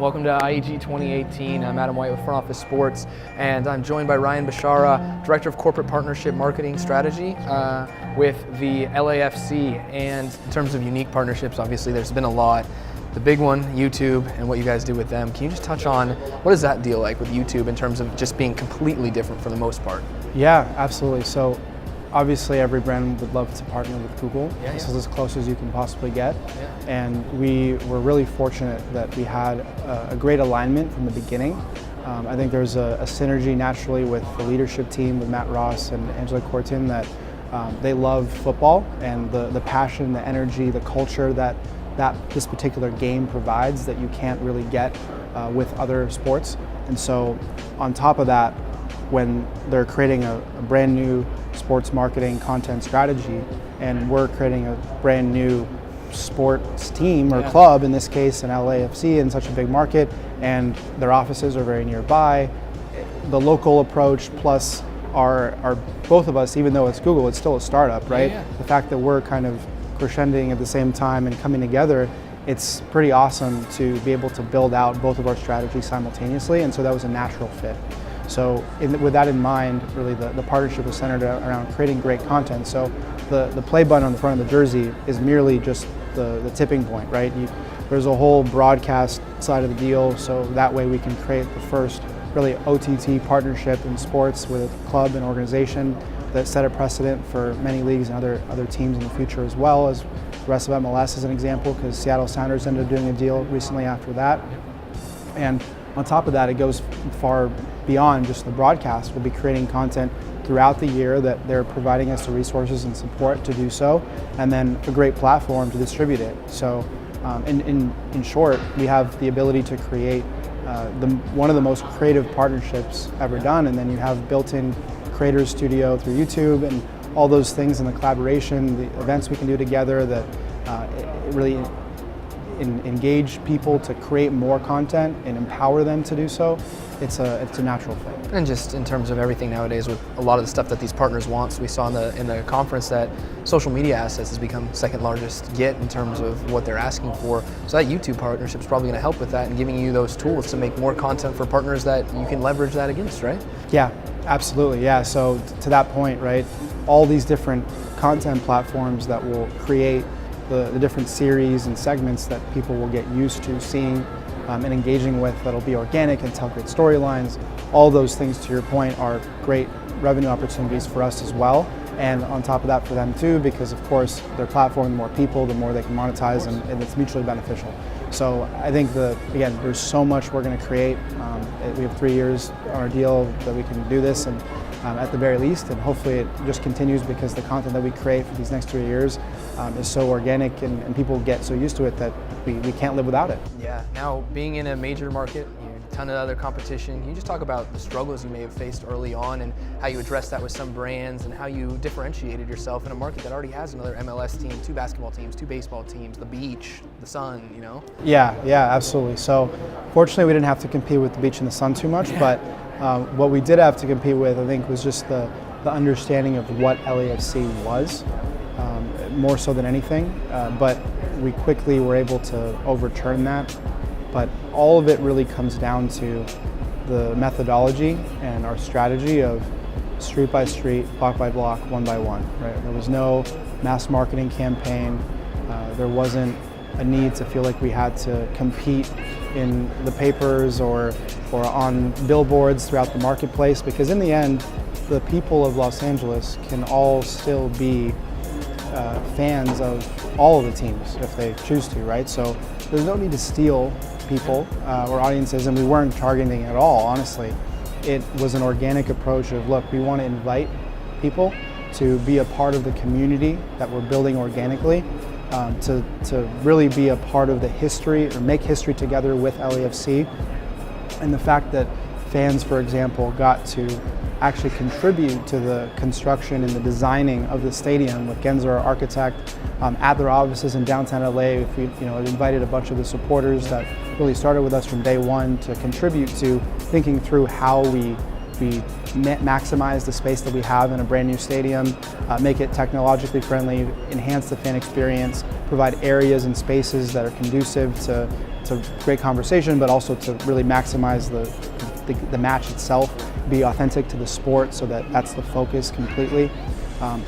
Welcome to IEG 2018. I'm Adam White with Front Office Sports, and I'm joined by Ryan Bishara, Director of Corporate Partnership Marketing Strategy with the LAFC. And in terms of unique partnerships, obviously there's been a lot. The big one, YouTube, and what you guys do with them. Can you just touch on what is that deal like with YouTube in terms of just being completely different for the most part? Yeah, absolutely. So obviously every brand would love to partner with Google. This is as close as you can possibly get. And we were really fortunate that we had a great alignment from the beginning. I think there's a synergy naturally with the leadership team, with Matt Ross and Angela Cortin, that they love football and the passion, the energy, the culture that this particular game provides that you can't really get with other sports. And so on top of that, when they're creating a brand new sports marketing content strategy, and we're creating a brand new sports team or club, in this case an LAFC in such a big market, and their offices are very nearby, the local approach plus our both of us, even though it's Google, it's still a startup, right? The fact that we're kind of crescendoing at the same time and coming together, it's pretty awesome to be able to build out both of our strategies simultaneously, and so that was a natural fit. So with that in mind, really the partnership was centered around creating great content. So the play button on the front of the jersey is merely just the tipping point, right? There's a whole broadcast side of the deal, so that way we can create the first really OTT partnership in sports with a club and organization that set a precedent for many leagues and other teams in the future, as well as the rest of MLS as an example, because Seattle Sounders ended up doing a deal recently after that. And on top of that, it goes far beyond just the broadcast. We'll be creating content throughout the year that they're providing us the resources and support to do so, and then a great platform to distribute it. So in short, we have the ability to create one of the most creative partnerships ever done, and then you have built-in creator studio through YouTube and all those things, and the collaboration, the events we can do together that it really engage people to create more content and empower them to do so. It's a natural fit. And just in terms of everything nowadays, with a lot of the stuff that these partners want, so we saw in the conference that social media assets has become second largest get in terms of what they're asking for. So that YouTube partnership is probably going to help with that and giving you those tools to make more content for partners that you can leverage that against, right? Yeah, absolutely. Yeah. So to that point, right, all these different content platforms that will create the different series and segments that people will get used to seeing and engaging with, that'll be organic and tell great storylines. All those things, to your point, are great revenue opportunities for us as well. And on top of that for them too, because of course their platform, the more people, the more they can monetize, and it's mutually beneficial. So I think again, there's so much we're going to create. We have 3 years on our deal that we can do this, and at the very least, and hopefully it just continues, because the content that we create for these next 3 years is so organic, and people get so used to it that we can't live without it. Yeah, now being in a major market, a ton of other competition, can you just talk about the struggles you may have faced early on and how you addressed that with some brands and how you differentiated yourself in a market that already has another MLS team, 2 basketball teams, 2 baseball teams, the beach, the sun, you know? Yeah, absolutely. So fortunately we didn't have to compete with the beach and the sun too much, but what we did have to compete with, I think, was just the understanding of what LAFC was, more so than anything. But we quickly were able to overturn that. But all of it really comes down to the methodology and our strategy of street by street, block by block, one by one. Right? There was no mass marketing campaign. There wasn't a need to feel like we had to compete in the papers or on billboards throughout the marketplace, because in the end, the people of Los Angeles can all still be fans of all of the teams if they choose to, right? So there's no need to steal people or audiences, and we weren't targeting at all, honestly. It was an organic approach of, look, we want to invite people to be a part of the community that we're building organically, to really be a part of the history, or make history together with LAFC. And the fact that fans, for example, got to actually contribute to the construction and the designing of the stadium with Genzer, our architect, at their offices in downtown LA. We invited a bunch of the supporters that really started with us from day one to contribute to thinking through how we maximize the space that we have in a brand new stadium, make it technologically friendly, enhance the fan experience, provide areas and spaces that are conducive to great conversation, but also to really maximize the match itself, be authentic to the sport so that that's the focus completely.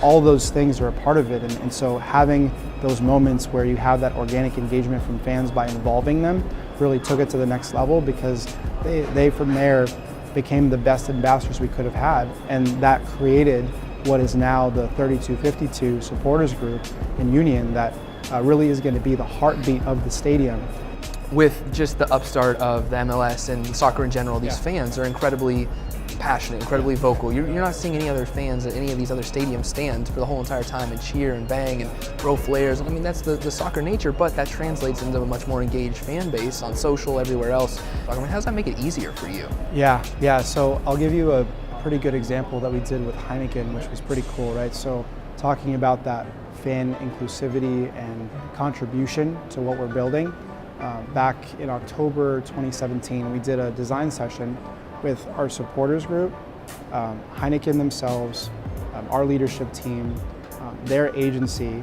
All those things are a part of it, and so having those moments where you have that organic engagement from fans by involving them really took it to the next level, because they from there became the best ambassadors we could have had, and that created what is now the 3252 supporters group in Union that really is going to be the heartbeat of the stadium. With just the upstart of the MLS and soccer in general, these fans are incredibly passionate, incredibly vocal. You're not seeing any other fans at any of these other stadiums stand for the whole entire time and cheer and bang and throw flares. I mean, that's the soccer nature, but that translates into a much more engaged fan base on social, everywhere else. I mean, how does that make it easier for you? Yeah. So I'll give you a pretty good example that we did with Heineken, which was pretty cool, right? So talking about that fan inclusivity and contribution to what we're building. Back in October 2017, we did a design session with our supporters group, Heineken themselves, our leadership team, their agency,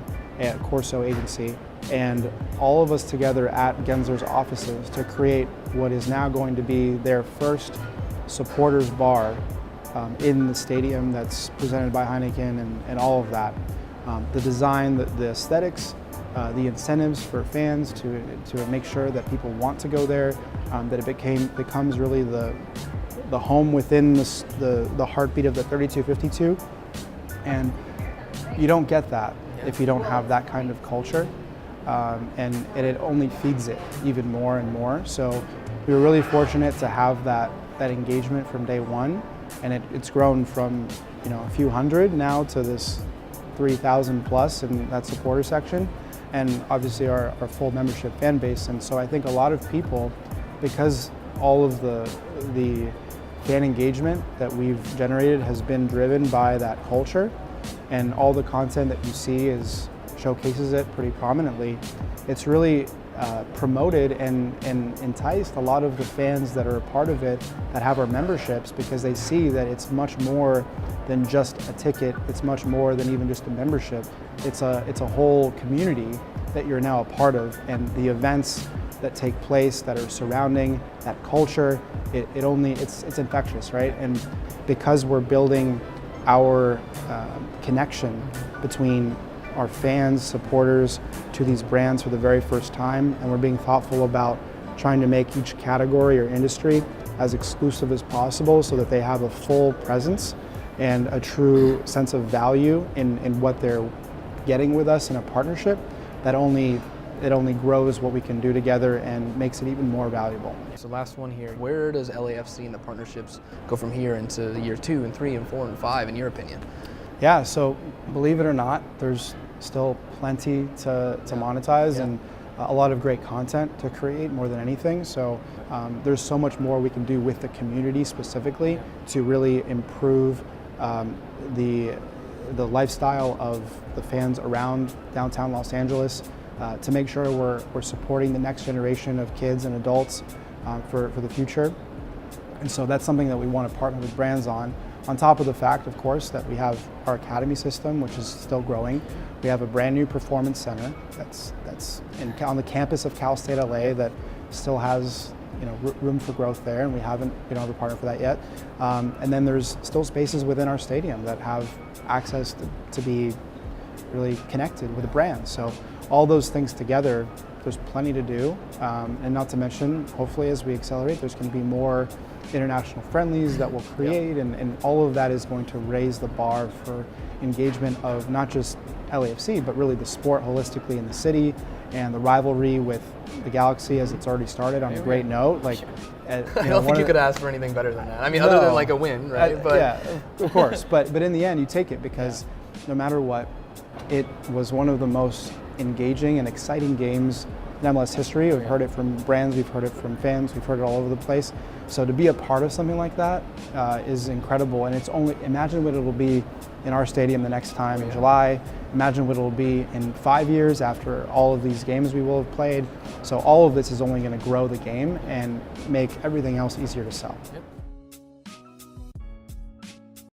Corso Agency, and all of us together at Gensler's offices to create what is now going to be their first supporters bar in the stadium that's presented by Heineken and all of that. The design, the aesthetics, the incentives for fans to make sure that people want to go there, that it becomes really the home within the heartbeat of the 3252. And you don't get that if you don't have that kind of culture, and it only feeds it even more and more. So we were really fortunate to have that engagement from day one, and it's grown from a few hundred now to this 3,000 plus in that supporter section, and obviously our full membership fan base. And so I think a lot of people, because all of the fan engagement that we've generated has been driven by that culture, and all the content that you see showcases it pretty prominently, it's really promoted and enticed a lot of the fans that are a part of it that have our memberships, because they see that it's much more than just a ticket. It's much more than even just a membership. It's a whole community that you're now a part of, and the events that take place that are surrounding that culture, it's infectious, right? And because we're building our connection between our fans, supporters, to these brands for the very first time, and we're being thoughtful about trying to make each category or industry as exclusive as possible so that they have a full presence and a true sense of value in what they're getting with us in a partnership. It only grows what we can do together and makes it even more valuable. So last one here, where does LAFC and the partnerships go from here into year 2 and 3 and 4 and 5 in your opinion? Yeah, so believe it or not, there's still plenty to monetize, and a lot of great content to create more than anything. So there's so much more we can do with the community specifically to really improve the lifestyle of the fans around downtown Los Angeles, to make sure we're supporting the next generation of kids and adults for the future. And so that's something that we want to partner with brands on top of the fact, of course, that we have our academy system, which is still growing. We have a brand new performance center that's on the campus of Cal State LA that still has room for growth there, and we haven't been able to partner for that yet. And then there's still spaces within our stadium that have access to be really connected with the brand. So all those things together, there's plenty to do, and not to mention, hopefully as we accelerate, there's going to be more international friendlies that we'll create, and all of that is going to raise the bar for engagement of not just LAFC, but really the sport holistically in the city, and the rivalry with the Galaxy as it's already started on a great note. I don't think you could ask for anything better than that. I mean, other than like a win, right? Yeah, of course. But in the end, you take it, because no matter what, it was one of the most engaging and exciting games in MLS history. We've heard it from brands, we've heard it from fans, we've heard it all over the place. So to be a part of something like that is incredible, and imagine what it'll be in our stadium the next time in July. Imagine what it'll be in 5 years after all of these games we will have played. So all of this is only going to grow the game and make everything else easier to sell. Yep.